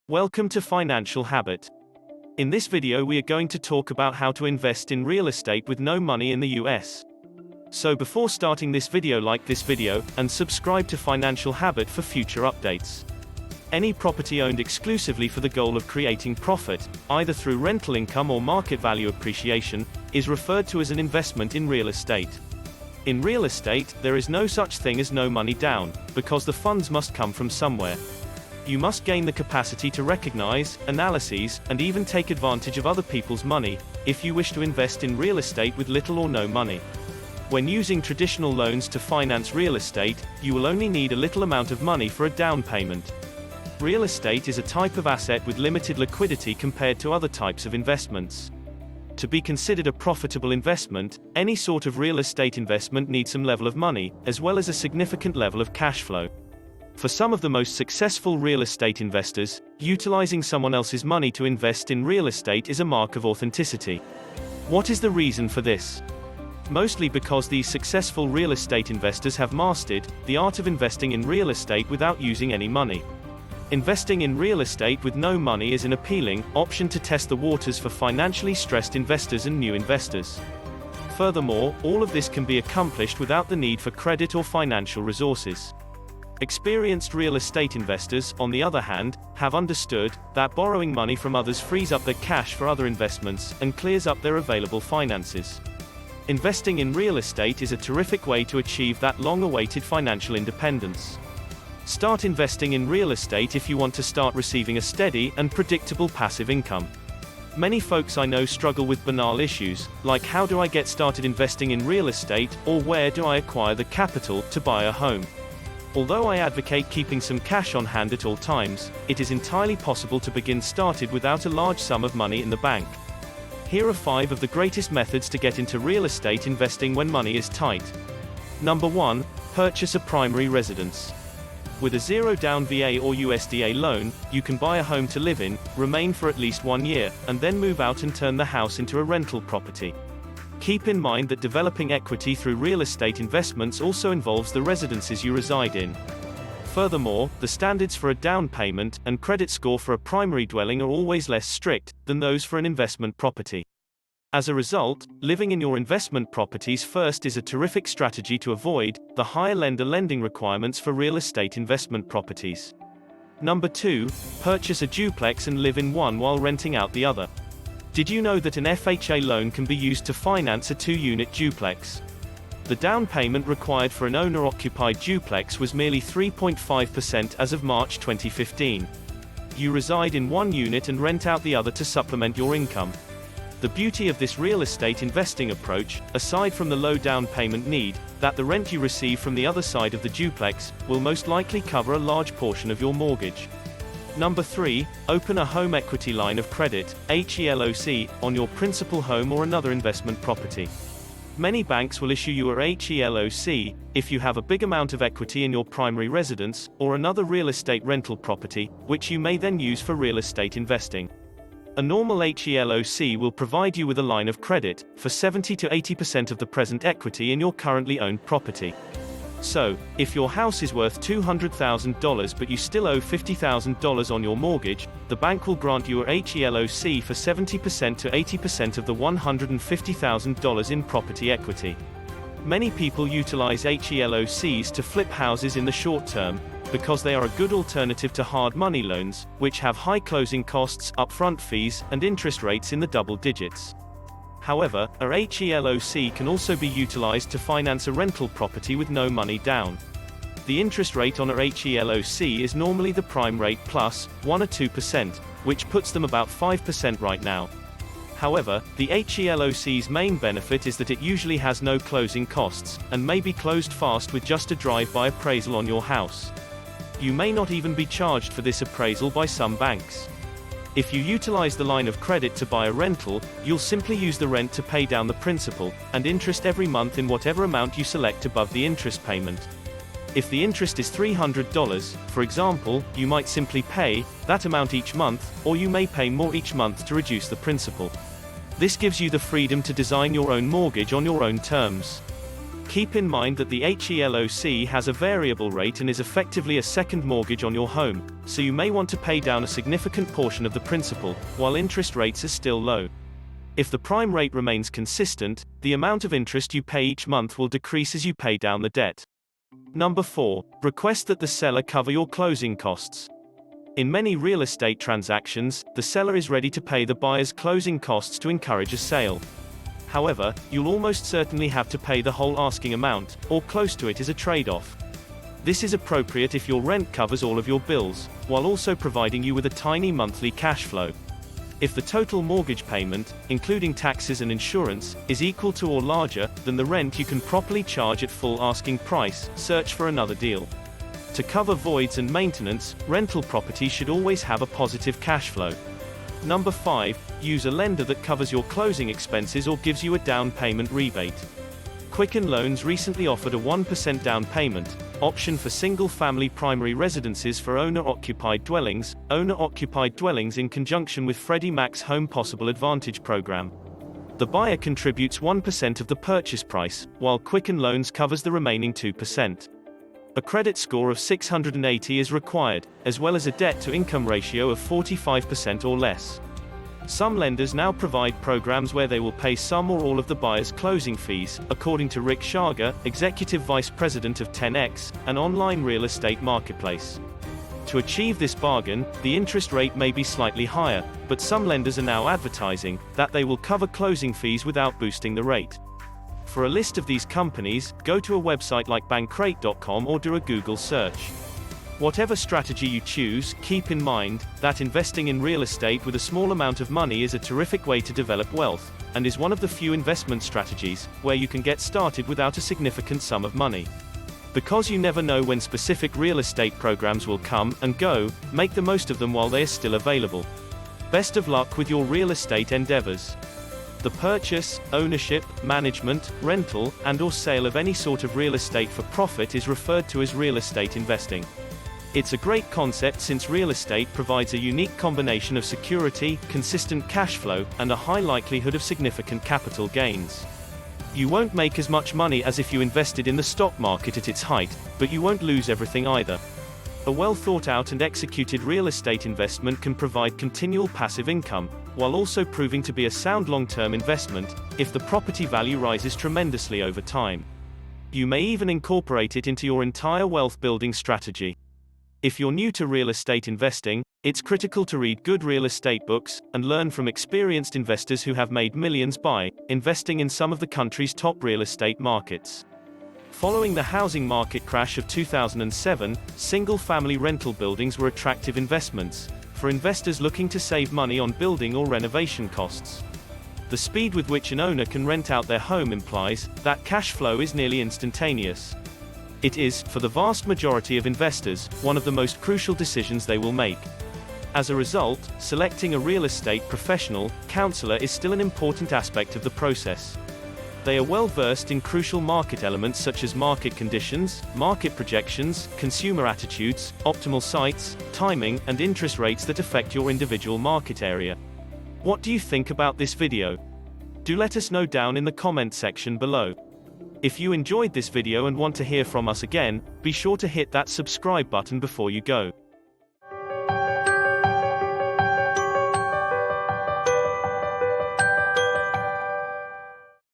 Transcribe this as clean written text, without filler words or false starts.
Welcome to Financial Habit. In this video we are going to talk about how to invest in real estate with no money in the US. So before starting this video, like this video, and subscribe to Financial Habit for future updates. Any property owned exclusively for the goal of creating profit, either through rental income or market value appreciation, is referred to as an investment in real estate. In real estate, there is no such thing as no money down, because the funds must come from somewhere. You must gain the capacity to recognize, analyze, and even take advantage of other people's money, if you wish to invest in real estate with little or no money. When using traditional loans to finance real estate, you will only need a little amount of money for a down payment. Real estate is a type of asset with limited liquidity compared to other types of investments. To be considered a profitable investment, any sort of real estate investment needs some level of money, as well as a significant level of cash flow. For some of the most successful real estate investors, utilizing someone else's money to invest in real estate is a mark of authenticity. What is the reason for this? Mostly because these successful real estate investors have mastered the art of investing in real estate without using any money. Investing in real estate with no money is an appealing option to test the waters for financially stressed investors and new investors. Furthermore, all of this can be accomplished without the need for credit or financial resources. Experienced real estate investors, on the other hand, have understood that borrowing money from others frees up their cash for other investments and clears up their available finances. Investing in real estate is a terrific way to achieve that long-awaited financial independence. Start investing in real estate if you want to start receiving a steady and predictable passive income. Many folks I know struggle with banal issues, like how do I get started investing in real estate, or where do I acquire the capital to buy a home? Although I advocate keeping some cash on hand at all times, it is entirely possible to begin started without a large sum of money in the bank. Here are 5 of the greatest methods to get into real estate investing when money is tight. Number 1. Purchase a primary residence. With a zero-down VA or USDA loan, you can buy a home to live in, remain for at least 1 year, and then move out and turn the house into a rental property. Keep in mind that developing equity through real estate investments also involves the residences you reside in. Furthermore, the standards for a down payment and credit score for a primary dwelling are always less strict than those for an investment property. As a result, living in your investment properties first is a terrific strategy to avoid the higher lender lending requirements for real estate investment properties. Number 2. Purchase a duplex and live in one while renting out the other. Did you know that an FHA loan can be used to finance a 2-unit duplex? The down payment required for an owner-occupied duplex was merely 3.5% as of March 2015. You reside in one unit and rent out the other to supplement your income. The beauty of this real estate investing approach, aside from the low down payment need, that the rent you receive from the other side of the duplex will most likely cover a large portion of your mortgage. Number 3. Open a home equity line of credit, HELOC, on your principal home or another investment property. Many banks will issue you a HELOC if you have a big amount of equity in your primary residence or another real estate rental property, which you may then use for real estate investing. A normal HELOC will provide you with a line of credit for 70 to 80% of the present equity in your currently owned property. So, if your house is worth $200,000 but you still owe $50,000 on your mortgage, the bank will grant you a HELOC for 70% to 80% of the $150,000 in property equity. Many people utilize HELOCs to flip houses in the short term, because they are a good alternative to hard money loans, which have high closing costs, upfront fees, and interest rates in the double digits. However, a HELOC can also be utilized to finance a rental property with no money down. The interest rate on a HELOC is normally the prime rate plus 1 or 2%, which puts them about 5% right now. However, the HELOC's main benefit is that it usually has no closing costs, and may be closed fast with just a drive-by appraisal on your house. You may not even be charged for this appraisal by some banks. If you utilize the line of credit to buy a rental, you'll simply use the rent to pay down the principal and interest every month in whatever amount you select above the interest payment. If the interest is $300, for example, you might simply pay that amount each month, or you may pay more each month to reduce the principal. This gives you the freedom to design your own mortgage on your own terms. Keep in mind that the HELOC has a variable rate and is effectively a second mortgage on your home, so you may want to pay down a significant portion of the principal, while interest rates are still low. If the prime rate remains consistent, the amount of interest you pay each month will decrease as you pay down the debt. Number 4. Request that the seller cover your closing costs. In many real estate transactions, the seller is ready to pay the buyer's closing costs to encourage a sale. However, you'll almost certainly have to pay the whole asking amount, or close to it as a trade-off. This is appropriate if your rent covers all of your bills, while also providing you with a tiny monthly cash flow. If the total mortgage payment, including taxes and insurance, is equal to or larger than the rent you can properly charge at full asking price, search for another deal. To cover voids and maintenance, rental property should always have a positive cash flow. Number 5. Use a lender that covers your closing expenses or gives you a down payment rebate. Quicken Loans recently offered a 1% down payment option for single-family primary residences for owner-occupied dwellings in conjunction with Freddie Mac's Home Possible Advantage program. The buyer contributes 1% of the purchase price, while Quicken Loans covers the remaining 2%. A credit score of 680 is required, as well as a debt-to-income ratio of 45% or less. Some lenders now provide programs where they will pay some or all of the buyer's closing fees, according to Rick Schager, Executive Vice President of 10X, an online real estate marketplace. To achieve this bargain, the interest rate may be slightly higher, but some lenders are now advertising that they will cover closing fees without boosting the rate. For a list of these companies, go to a website like bankrate.com or do a Google search. Whatever strategy you choose, keep in mind that investing in real estate with a small amount of money is a terrific way to develop wealth, and is one of the few investment strategies where you can get started without a significant sum of money. Because you never know when specific real estate programs will come and go, make the most of them while they are still available. Best of luck with your real estate endeavors. The purchase, ownership, management, rental, and/or sale of any sort of real estate for profit is referred to as real estate investing. It's a great concept since real estate provides a unique combination of security, consistent cash flow, and a high likelihood of significant capital gains. You won't make as much money as if you invested in the stock market at its height, but you won't lose everything either. A well thought out and executed real estate investment can provide continual passive income, while also proving to be a sound long-term investment, if the property value rises tremendously over time. You may even incorporate it into your entire wealth building strategy. If you're new to real estate investing, it's critical to read good real estate books and learn from experienced investors who have made millions by investing in some of the country's top real estate markets. Following the housing market crash of 2007, single-family rental buildings were attractive investments for investors looking to save money on building or renovation costs. The speed with which an owner can rent out their home implies that cash flow is nearly instantaneous. It is, for the vast majority of investors, one of the most crucial decisions they will make. As a result, selecting a real estate professional, counselor is still an important aspect of the process. They are well versed in crucial market elements such as market conditions, market projections, consumer attitudes, optimal sites, timing, and interest rates that affect your individual market area. What do you think about this video? Do let us know down in the comment section below. If you enjoyed this video and want to hear from us again, be sure to hit that subscribe button before you go.